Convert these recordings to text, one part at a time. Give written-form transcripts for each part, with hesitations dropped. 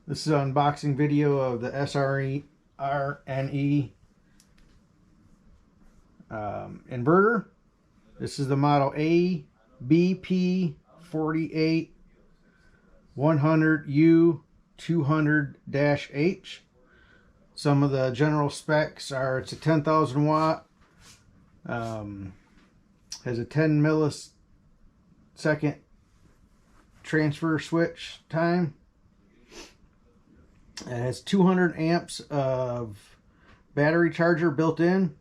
This is an unboxing video of the Srne inverter. This is the model ABP48-100U200-H. Some of the general specs are it's a 10,000 watt, has a 10 millisecond transfer switch time. It has 200 amps of battery charger built in.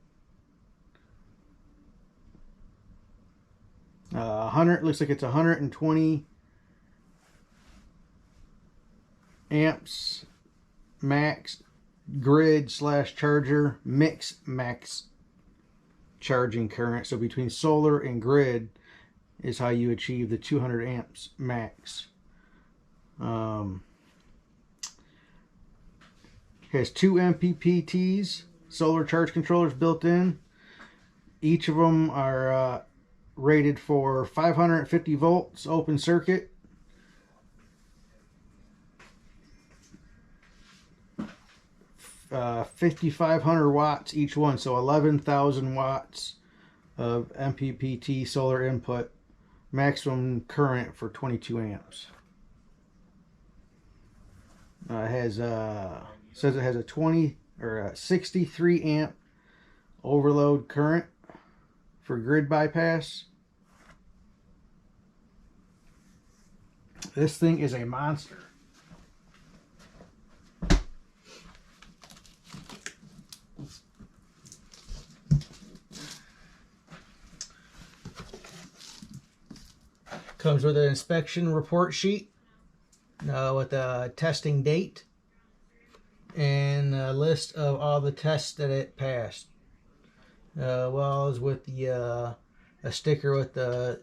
100 looks like it's 120 amps max grid slash charger mix max charging current. So between solar and grid is how you achieve the 200 amps max. Has two MPPTs, solar charge controllers built in. Each of them are rated for 550 volts open circuit. Uh, 5,500 watts each one, so 11,000 watts of MPPT solar input, maximum current for 22 amps. It has says it has a 20 or a 63 amp overload current for grid bypass. This thing is a monster. Comes with an inspection report sheet with a testing date and a list of all the tests that it passed. Well as with the a sticker with the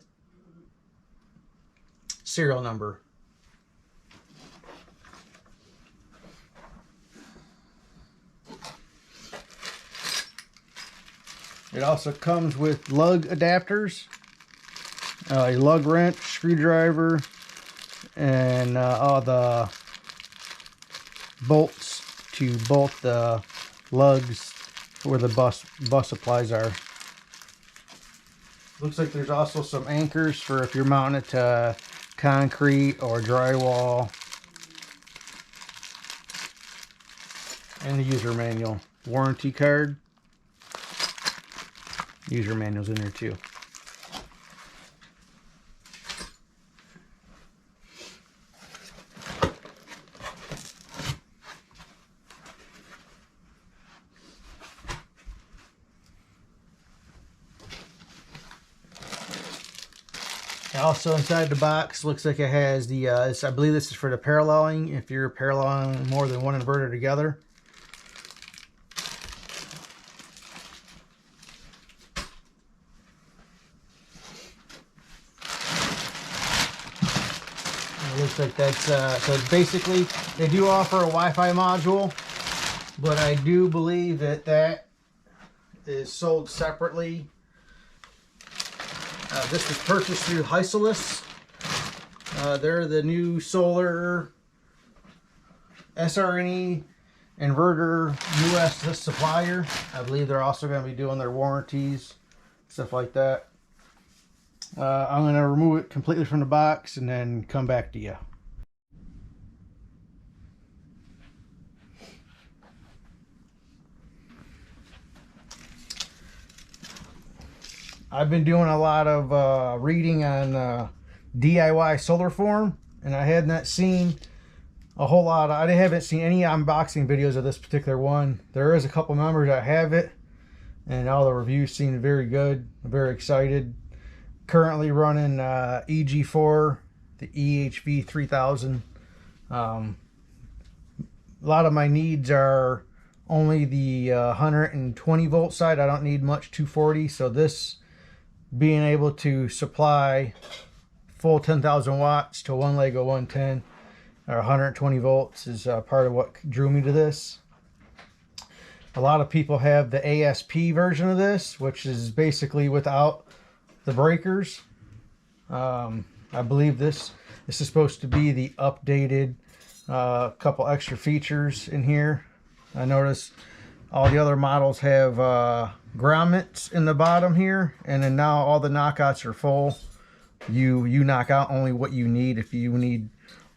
serial number. It also comes with lug adapters, a lug wrench, screwdriver, and all the bolts to bolt the lugs where the bus supplies are. Looks like there's also some anchors for if you're mounting it to concrete or drywall. And the user manual. Warranty card. User manual's in there too. Also inside the box looks like it has the I believe this is for the paralleling, if you're paralleling more than one inverter together. It looks like that's so basically they do offer a Wi-Fi module, but I do believe that that is sold separately. This was purchased through Hysolus. They're the new solar Srne inverter US supplier. I believe they're also going to be doing their warranties, stuff like that. I'm going to remove it completely from the box and then come back to you. I've been doing a lot of reading on DIY solar form, and I had not seen a whole lot. I haven't seen any unboxing videos of this particular one. There is a couple members that have it, and all the reviews seem very good. I'm very excited. Currently running EG4, the EHV 3000. A lot of my needs are only the 120 volt side. I don't need much 240, so this being able to supply full 10,000 watts to one leg of 110 or 120 volts is part of what drew me to this. A lot of people have the ASP version of this, which is basically without the breakers. I believe this is supposed to be the updated A couple extra features in here. I noticed all the other models have grommets in the bottom here, and then now all the knockouts are full. You knock out only what you need. If you need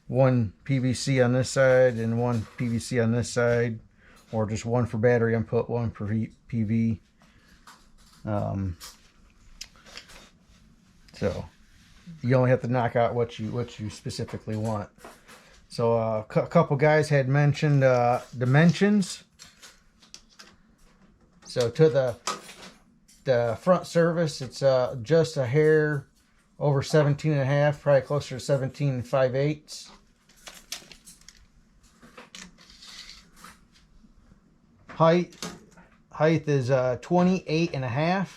one PVC on this side and one PVC on this side, or just one for battery input, one for PV. So you only have to knock out what you specifically want. So a couple guys had mentioned dimensions. So to the front surface, it's just a hair over 17.5, probably closer to 17 5/8. Height is 28.5.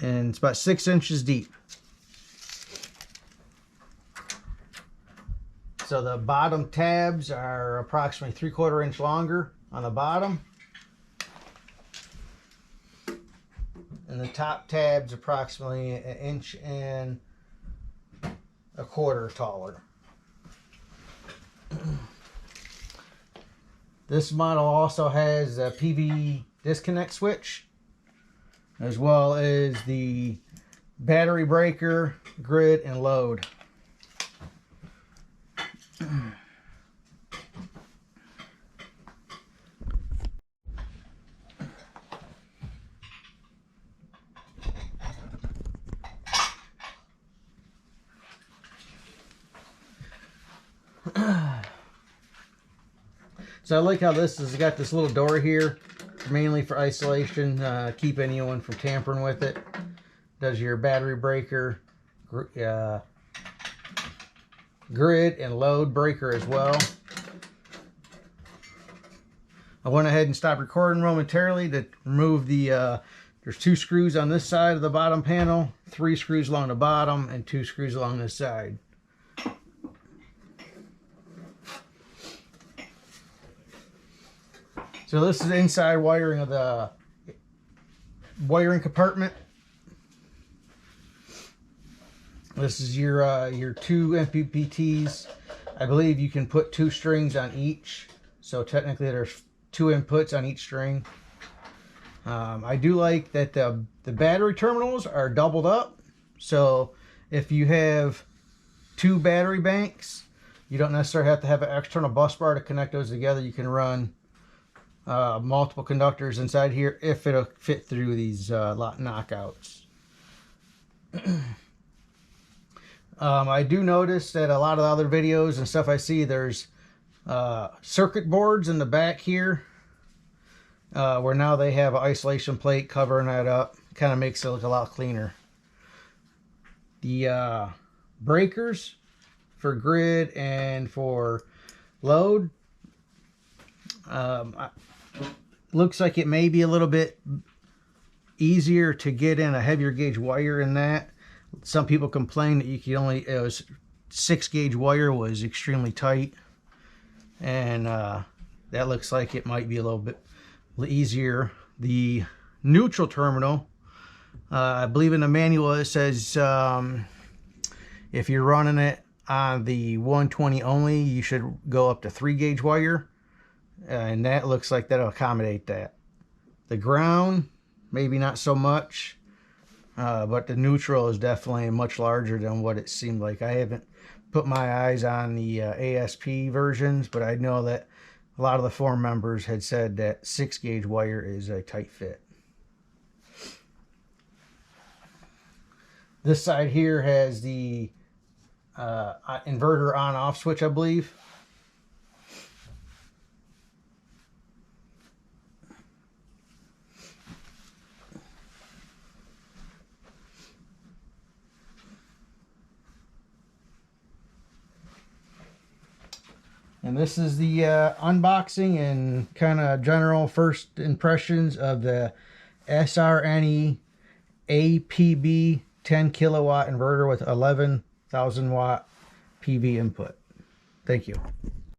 And it's about 6 inches deep. So the bottom tabs are approximately 3/4 inch longer on the bottom. And the top tabs approximately 1.25 inches taller. This model also has a PV disconnect switch, as well as the battery breaker, grid, and load. So I like how this has got this little door here, mainly for isolation, keep anyone from tampering with it. Does your battery breaker, grid, and load breaker as well. I went ahead and stopped recording momentarily to remove the, there's 2 screws on this side of the bottom panel, 3 screws along the bottom, and 2 screws along this side. So this is the inside wiring of the wiring compartment. This is your 2 MPPTs. I believe you can put 2 strings on each. So technically there's 2 inputs on each string. I do like that the battery terminals are doubled up. So if you have 2 battery banks, you don't necessarily have to have an external bus bar to connect those together. You can run multiple conductors inside here if it'll fit through these knockouts. I do notice that a lot of the other videos and stuff I see, there's circuit boards in the back here, where now they have an isolation plate covering that up. Kind of makes it look a lot cleaner. The breakers for grid and for load, looks like it may be a little bit easier to get in a heavier gauge wire in that. Some people complain that you could only, it was 6 gauge wire was extremely tight, and that looks like it might be a little bit easier. The neutral terminal, I believe in the manual it says if you're running it on the 120 only, you should go up to 3 gauge wire. And that looks like that'll accommodate that. The ground, maybe not so much, but the neutral is definitely much larger than what it seemed like. I haven't put my eyes on the ASP versions, but I know that a lot of the forum members had said that 6 gauge wire is a tight fit. This side here has the inverter on-off switch, I believe. And this is the unboxing and kind of general first impressions of the Srne APB 10 kilowatt inverter with 11,000 watt PV input. Thank you.